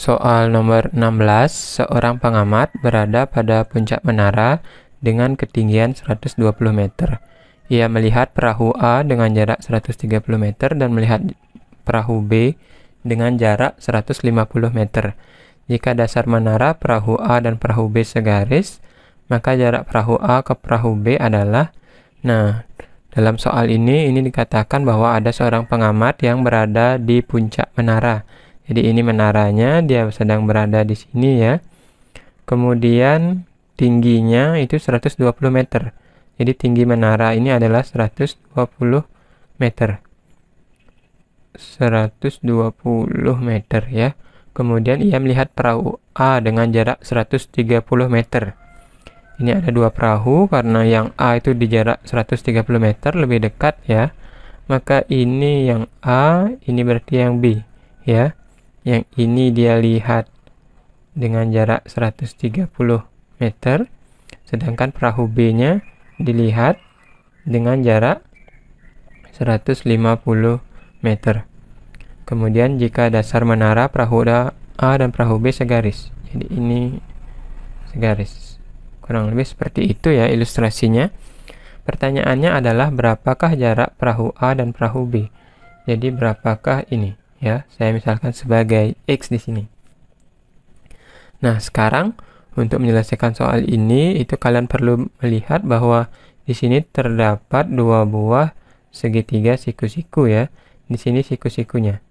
Soal nomor 16, seorang pengamat berada pada puncak menara dengan ketinggian 120 meter. Ia melihat perahu A dengan jarak 130 meter dan melihat perahu B dengan jarak 150 meter. Jika dasar menara perahu A dan perahu B segaris, maka jarak perahu A ke perahu B adalah. Nah, dalam soal ini dikatakan bahwa ada seorang pengamat yang berada di puncak menara. Jadi ini menaranya, dia sedang berada di sini ya. Kemudian tingginya itu 120 meter. Jadi tinggi menara ini adalah 120 meter. 120 meter ya. Kemudian ia melihat perahu A dengan jarak 130 meter. Ini ada dua perahu, karena yang A itu di jarak 130 meter lebih dekat ya. Maka ini yang A, ini berarti yang B ya. Yang ini dia lihat dengan jarak 130 meter, sedangkan perahu B-nya dilihat dengan jarak 150 meter. Kemudian jika dasar menara perahu A dan perahu B segaris, jadi ini segaris. Kurang lebih seperti itu ya ilustrasinya. Pertanyaannya adalah berapakah jarak perahu A dan perahu B? Jadi berapakah ini? Ya, saya misalkan sebagai X di sini. Nah, sekarang untuk menyelesaikan soal ini, itu kalian perlu melihat bahwa di sini terdapat dua buah segitiga siku-siku ya. Di sini siku-sikunya.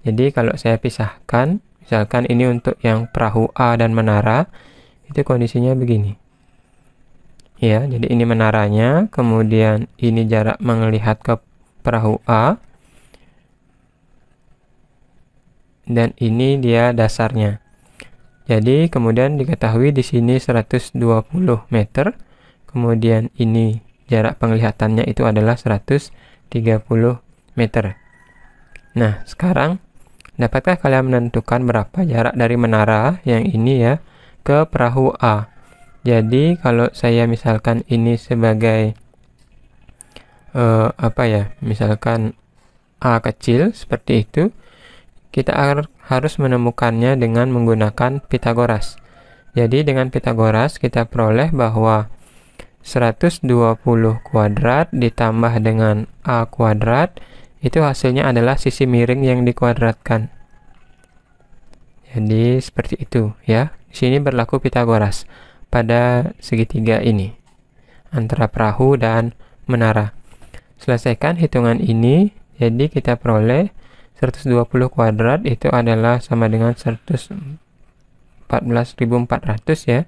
Jadi kalau saya pisahkan, misalkan ini untuk yang perahu A dan menara, itu kondisinya begini. Ya, jadi ini menaranya, kemudian ini jarak melihat ke perahu A, dan ini dia dasarnya. Jadi kemudian diketahui di sini 120 meter. Kemudian ini jarak penglihatannya itu adalah 130 meter. Nah, sekarang dapatkah kalian menentukan berapa jarak dari menara yang ini ya ke perahu A? Jadi kalau saya misalkan ini sebagai misalkan A kecil seperti itu, kita harus menemukannya dengan menggunakan Pythagoras. Jadi dengan Pythagoras kita peroleh bahwa 120 kuadrat ditambah dengan A kuadrat itu hasilnya adalah sisi miring yang dikuadratkan. Jadi seperti itu ya. Di sini berlaku Pythagoras pada segitiga ini antara perahu dan menara. Selesaikan hitungan ini, jadi kita peroleh 120 kuadrat itu adalah sama dengan 114.400 ya.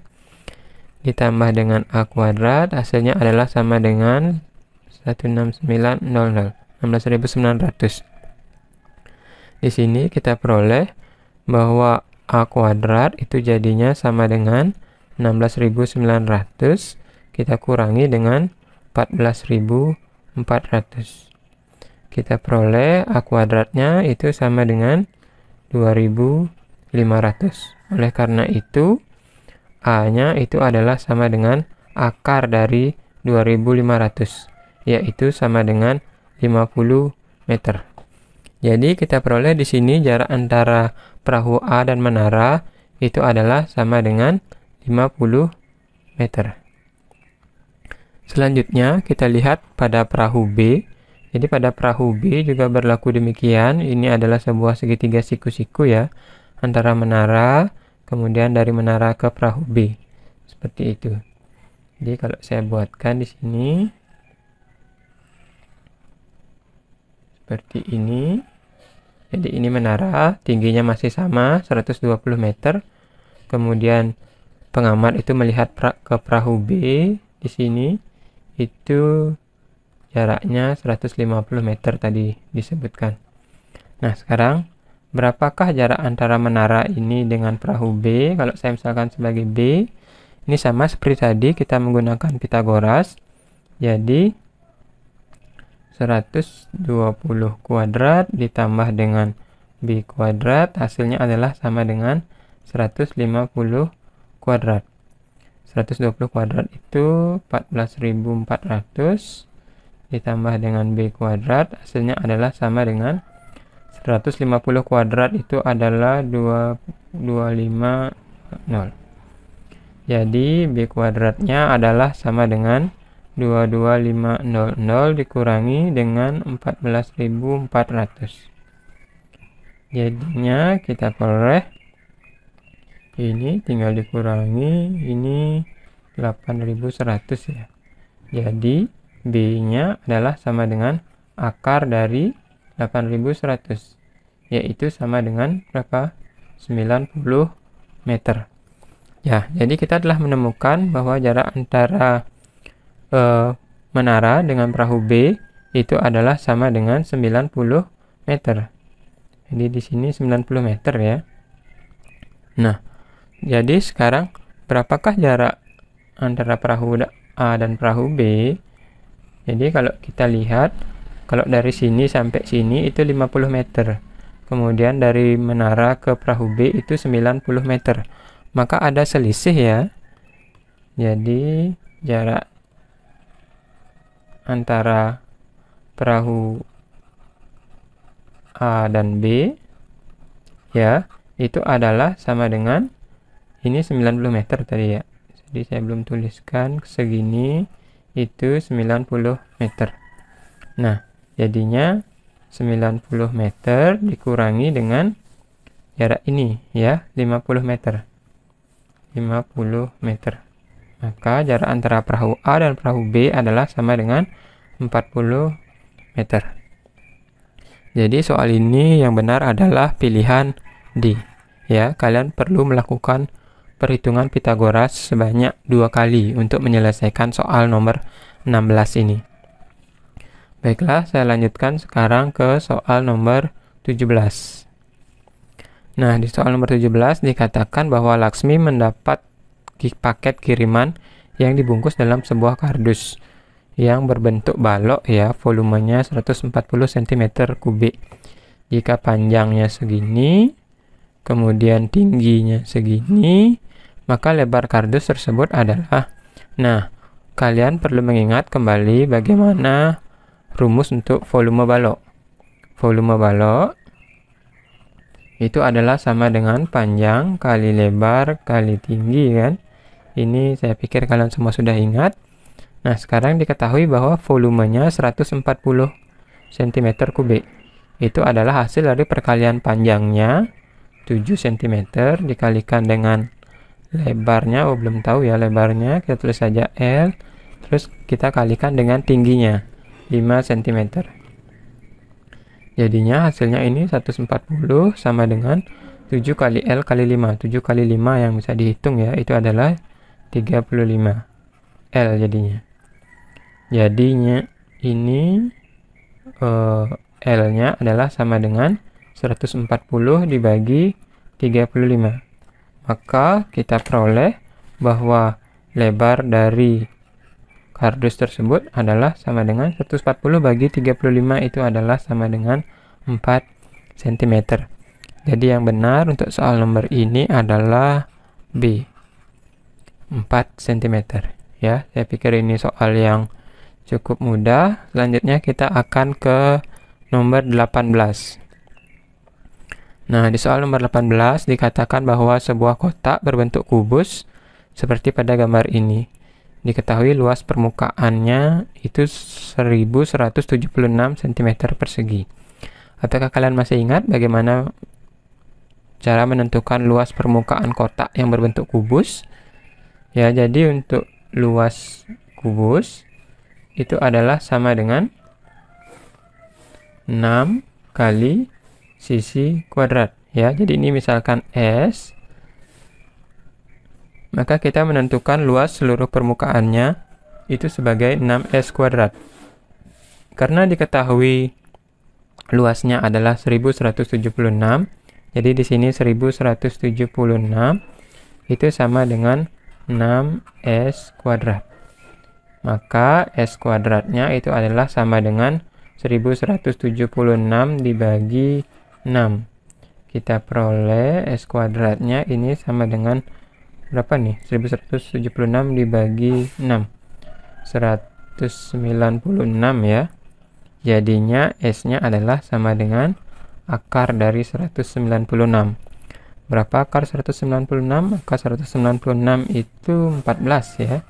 Ditambah dengan A kuadrat, hasilnya adalah sama dengan 16900, 16.900. Di sini kita peroleh bahwa A kuadrat itu jadinya sama dengan 16.900, kita kurangi dengan 14.400. Kita peroleh A kuadratnya itu sama dengan 2500. Oleh karena itu, A-nya itu adalah sama dengan akar dari 2500, yaitu sama dengan 50 meter. Jadi kita peroleh di sini jarak antara perahu A dan menara itu adalah sama dengan 50 meter. Selanjutnya kita lihat pada perahu B. Jadi pada perahu B juga berlaku demikian. Ini adalah sebuah segitiga siku-siku ya, antara menara, kemudian dari menara ke perahu B. Seperti itu. Jadi kalau saya buatkan di sini seperti ini. Jadi ini menara, tingginya masih sama 120 meter. Kemudian pengamat itu melihat ke perahu B di sini itu jaraknya 150 meter tadi disebutkan. Nah, sekarang berapakah jarak antara menara ini dengan perahu B? Kalau saya misalkan sebagai B, ini sama seperti tadi kita menggunakan Pythagoras. Jadi 120 kuadrat ditambah dengan B kuadrat, hasilnya adalah sama dengan 150 kuadrat. 120 kuadrat itu 14.400 ditambah dengan B kuadrat, hasilnya adalah sama dengan 150 kuadrat itu adalah 250. Jadi B kuadratnya adalah sama dengan 22500 dikurangi dengan 14.400. Jadinya kita peroleh ini tinggal dikurangi ini 8.100 ya. Jadi B-nya adalah sama dengan akar dari 8.100, yaitu sama dengan berapa? 90 meter. Ya, jadi kita telah menemukan bahwa jarak antara menara dengan perahu B itu adalah sama dengan 90 meter. Jadi di sini 90 meter ya. Nah, jadi sekarang berapakah jarak antara perahu A dan perahu B? Jadi kalau kita lihat, kalau dari sini sampai sini itu 50 meter. Kemudian dari menara ke perahu B itu 90 meter. Maka ada selisih ya. Jadi jarak antara perahu A dan B ya, itu adalah sama dengan ini 90 meter tadi ya. Jadi saya belum tuliskan, segini itu 90 meter. Nah, jadinya 90 meter dikurangi dengan jarak ini ya, 50 meter. 50 meter. Maka jarak antara perahu A dan perahu B adalah sama dengan 40 meter. Jadi soal ini yang benar adalah pilihan D. Ya, kalian perlu melakukan perhitungan Pitagoras sebanyak 2 kali untuk menyelesaikan soal nomor 16 ini. Baiklah, saya lanjutkan sekarang ke soal nomor 17. Nah, di soal nomor 17 dikatakan bahwa Laksmi mendapat paket kiriman yang dibungkus dalam sebuah kardus yang berbentuk balok ya, volumenya 140 cm3. Jika panjangnya segini, kemudian tingginya segini, maka lebar kardus tersebut adalah. Nah, kalian perlu mengingat kembali bagaimana rumus untuk volume balok. Volume balok itu adalah sama dengan panjang kali lebar kali tinggi kan. Ini saya pikir kalian semua sudah ingat. Nah, sekarang diketahui bahwa volumenya 140 cm3. Itu adalah hasil dari perkalian panjangnya 7 cm dikalikan dengan lebarnya, belum tahu ya lebarnya, kita tulis saja L, terus kita kalikan dengan tingginya 5 cm. Jadinya hasilnya ini 140 sama dengan 7 kali L kali 5. 7 kali 5 yang bisa dihitung ya, itu adalah 35 L jadinya. Jadinya ini L-nya adalah sama dengan 140 dibagi 35. Maka kita peroleh bahwa lebar dari kardus tersebut adalah sama dengan 140 bagi 35, itu adalah sama dengan 4 cm. Jadi yang benar untuk soal nomor ini adalah B, 4 cm ya. Saya pikir ini soal yang cukup mudah. Selanjutnya kita akan ke nomor 18. Nah, di soal nomor 18 dikatakan bahwa sebuah kotak berbentuk kubus seperti pada gambar ini. Diketahui luas permukaannya itu 1176 cm persegi. Apakah kalian masih ingat bagaimana cara menentukan luas permukaan kotak yang berbentuk kubus? Ya, jadi untuk luas kubus itu adalah sama dengan 6 kali sisi kuadrat ya. Jadi ini misalkan S, maka kita menentukan luas seluruh permukaannya itu sebagai 6S kuadrat. Karena diketahui luasnya adalah 1176, jadi di sini 1176 itu sama dengan 6S kuadrat. Maka S kuadratnya itu adalah sama dengan 1176 dibagi 6. Kita peroleh S kuadratnya ini sama dengan berapa nih? 1176 dibagi 6. 196 ya. Jadinya S-nya adalah sama dengan akar dari 196. Berapa akar 196? Akar 196 itu 14 ya.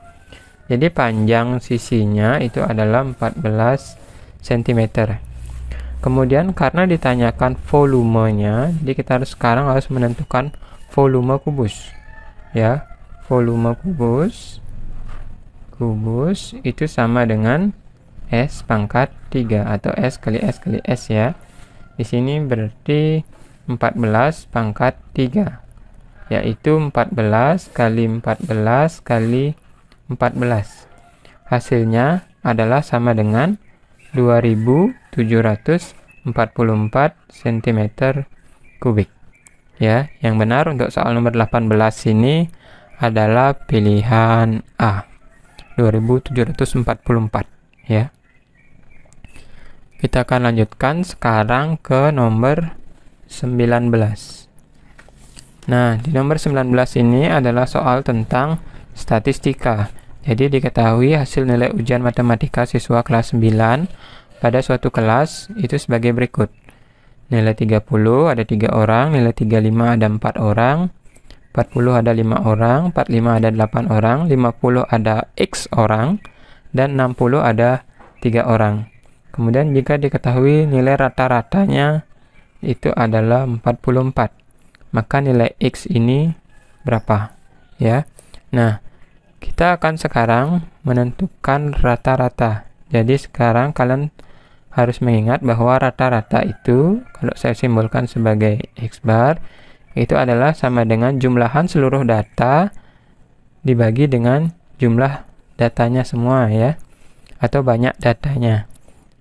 Jadi panjang sisinya itu adalah 14 cm. Kemudian karena ditanyakan volumenya, jadi kita sekarang harus menentukan volume kubus. Ya, volume kubus itu sama dengan S pangkat 3 atau S kali S kali S ya. Di sini berarti 14 pangkat 3, yaitu 14 kali 14 kali 14. Hasilnya adalah sama dengan 2744 cm kubik. Ya, yang benar untuk soal nomor 18 ini adalah pilihan A, 2744 ya. Kita akan lanjutkan sekarang ke nomor 19. Nah, di nomor 19 ini adalah soal tentang statistika. Jadi diketahui hasil nilai ujian matematika siswa kelas 9 pada suatu kelas itu sebagai berikut. Nilai 30 ada 3 orang, nilai 35 ada 4 orang, 40 ada 5 orang, 45 ada 8 orang, 50 ada X orang, dan 60 ada 3 orang. Kemudian jika diketahui nilai rata-ratanya itu adalah 44, maka nilai X ini berapa? Ya. Nah, kita akan sekarang menentukan rata-rata. Jadi sekarang kalian harus mengingat bahwa rata-rata itu, kalau saya simbolkan sebagai X bar, itu adalah sama dengan jumlahan seluruh data dibagi dengan jumlah datanya semua ya, atau banyak datanya.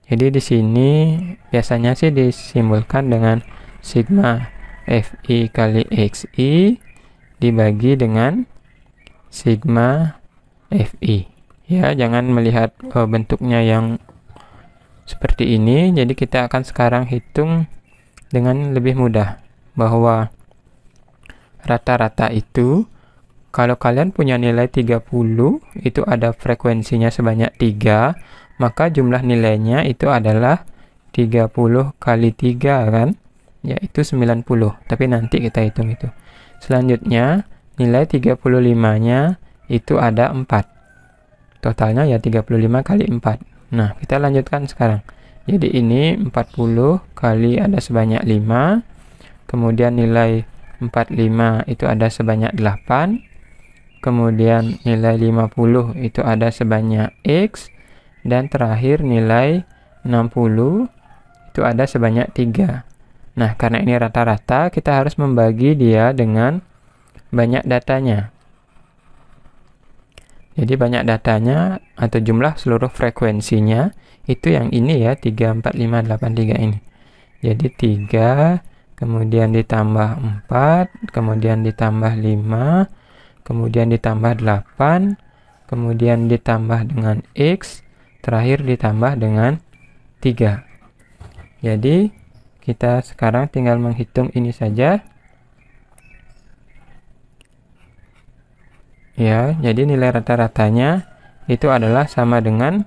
Jadi di sini biasanya sih disimbolkan dengan sigma Fi kali Xi dibagi dengan sigma Fi. Ya, jangan melihat bentuknya yang seperti ini. Jadi kita akan sekarang hitung dengan lebih mudah bahwa rata-rata itu, kalau kalian punya nilai 30 itu ada frekuensinya sebanyak 3, maka jumlah nilainya itu adalah 30 kali 3 kan, yaitu 90. Tapi nanti kita hitung itu. Selanjutnya nilai 35-nya itu ada 4. Totalnya ya 35 kali 4. Nah, kita lanjutkan sekarang. Jadi ini 40 kali ada sebanyak 5. Kemudian nilai 45 itu ada sebanyak 8. Kemudian nilai 50 itu ada sebanyak X. Dan terakhir nilai 60 itu ada sebanyak 3. Nah, karena ini rata-rata, kita harus membagi dia dengan banyak datanya. Jadi banyak datanya atau jumlah seluruh frekuensinya itu yang ini ya, 3, 4, 5, 8, 3 ini. Jadi 3, kemudian ditambah 4, kemudian ditambah 5, kemudian ditambah 8, kemudian ditambah dengan X, terakhir ditambah dengan 3. Jadi kita sekarang tinggal menghitung ini saja. Ya, jadi nilai rata-ratanya itu adalah sama dengan,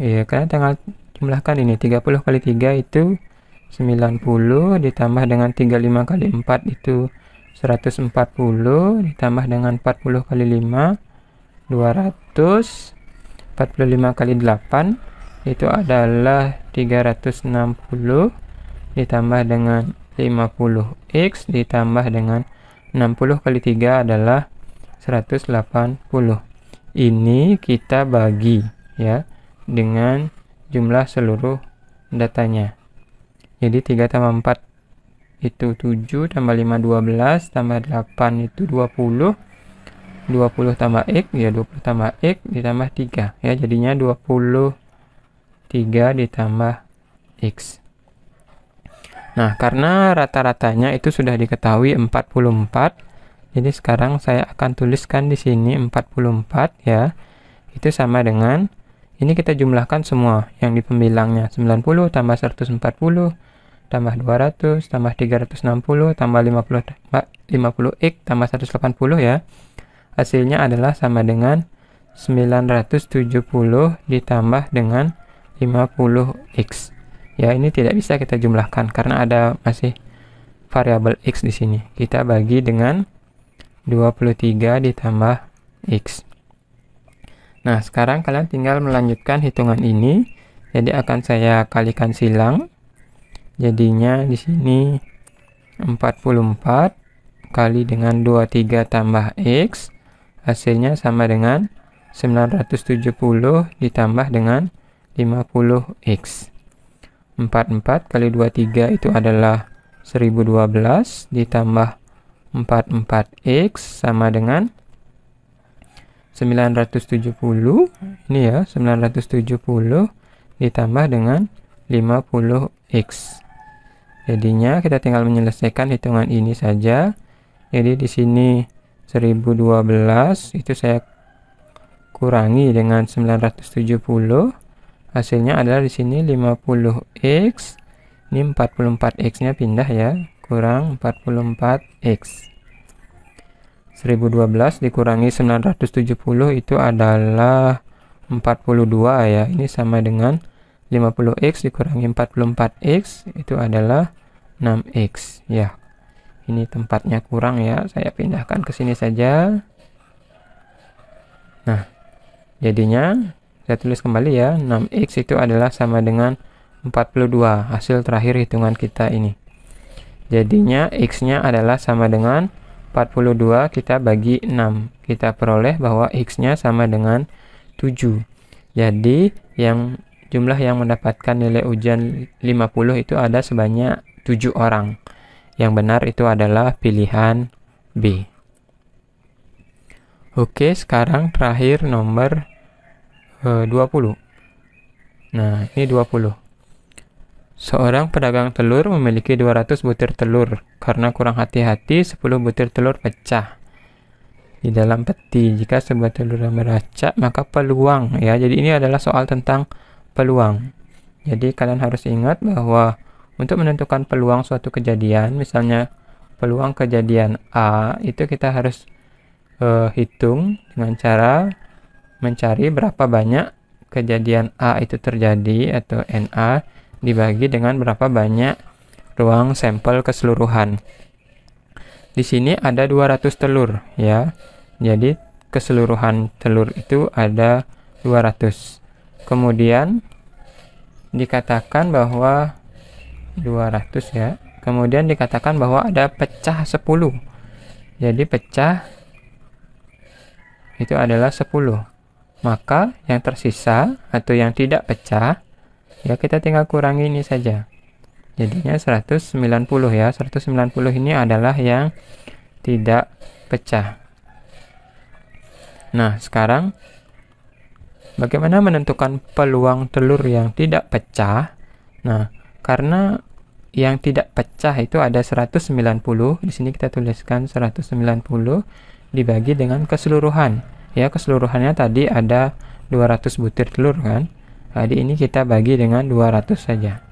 ya karena tinggal jumlahkan ini, 30 kali 3 itu 90, ditambah dengan 35 kali 4 itu 140, ditambah dengan 40 kali 5, 200, 45 kali 8 itu adalah 360, ditambah dengan 50x, ditambah dengan 60 kali 3 adalah 180. Ini kita bagi ya dengan jumlah seluruh datanya. Jadi 3 tambah 4 itu 7, tambah 5 12, tambah 8 itu 20, 20 tambah X ya 20 tambah X ditambah 3 ya, jadinya 23 ditambah X. Nah, karena rata-ratanya itu sudah diketahui 44, jadi sekarang saya akan tuliskan di sini 44 ya. Itu sama dengan, ini kita jumlahkan semua yang di pembilangnya, 90 tambah 140 tambah 200 tambah 360 tambah 50x tambah 180 ya. Hasilnya adalah sama dengan 970 ditambah dengan 50x. Ya, ini tidak bisa kita jumlahkan karena ada masih variabel X di sini. Kita bagi dengan 23 ditambah X. Nah, sekarang kalian tinggal melanjutkan hitungan ini. Jadi akan saya kalikan silang. Jadinya di sini 44 kali dengan 23 tambah X. Hasilnya sama dengan 970 ditambah dengan 50X. 44 kali 23 itu adalah 1012 ditambah 44X sama dengan 970. Ini ya, 970 ditambah dengan 50X. Jadinya kita tinggal menyelesaikan hitungan ini saja. Jadi di sini 1012 itu saya kurangi dengan 970. Hasilnya adalah di sini 50X. Ini 44X-nya pindah ya, kurang 44X. 1012 dikurangi 970 itu adalah 42 ya. Ini sama dengan 50X dikurangi 44X itu adalah 6X ya. Ini tempatnya kurang ya, saya pindahkan ke sini saja. Nah, jadinya saya tulis kembali ya, 6X itu adalah sama dengan 42, hasil terakhir hitungan kita ini. Jadinya X-nya adalah sama dengan 42 kita bagi 6. Kita peroleh bahwa X-nya sama dengan 7. Jadi jumlah yang mendapatkan nilai ujian 50 itu ada sebanyak 7 orang. Yang benar itu adalah pilihan B. Oke, sekarang terakhir nomor 20. Nah, ini 20. Seorang pedagang telur memiliki 200 butir telur. Karena kurang hati-hati, 10 butir telur pecah di dalam peti. Jika sebuah telur meracak, maka peluang ya. Jadi ini adalah soal tentang peluang. Jadi kalian harus ingat bahwa untuk menentukan peluang suatu kejadian, misalnya peluang kejadian A, itu kita harus hitung dengan cara mencari berapa banyak kejadian A itu terjadi atau NA dibagi dengan berapa banyak ruang sampel keseluruhan. Di sini ada 200 telur ya. Jadi keseluruhan telur itu ada 200. Kemudian dikatakan bahwa 200 ya. Kemudian dikatakan bahwa ada pecah 10. Jadi pecah itu adalah 10. Maka yang tersisa atau yang tidak pecah ya kita tinggal kurangi ini saja. Jadinya 190 ya. 190 ini adalah yang tidak pecah. Nah, sekarang bagaimana menentukan peluang telur yang tidak pecah? Nah, karena yang tidak pecah itu ada 190. Di sini kita tuliskan 190 dibagi dengan keseluruhan. Ya, keseluruhannya tadi ada 200 butir telur kan? Jadi ini kita bagi dengan 200 saja.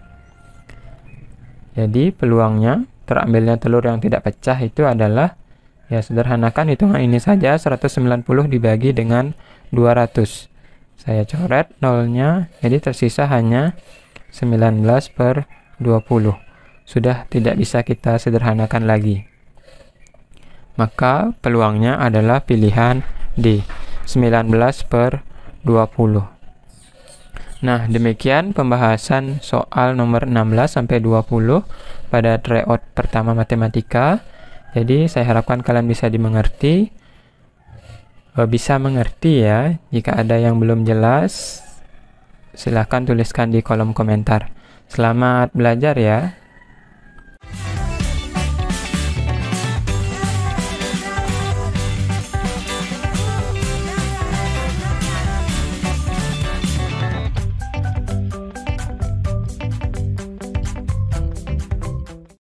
Jadi peluangnya terambilnya telur yang tidak pecah itu adalah, ya sederhanakan hitungan ini saja, 190 dibagi dengan 200. Saya coret nolnya, jadi tersisa hanya 19/20. Sudah tidak bisa kita sederhanakan lagi. Maka peluangnya adalah pilihan D, 19/20. Nah, demikian pembahasan soal nomor 16-20 pada tryout pertama matematika. Jadi, saya harapkan kalian bisa dimengerti. Bisa mengerti ya. Jika ada yang belum jelas, silahkan tuliskan di kolom komentar. Selamat belajar ya.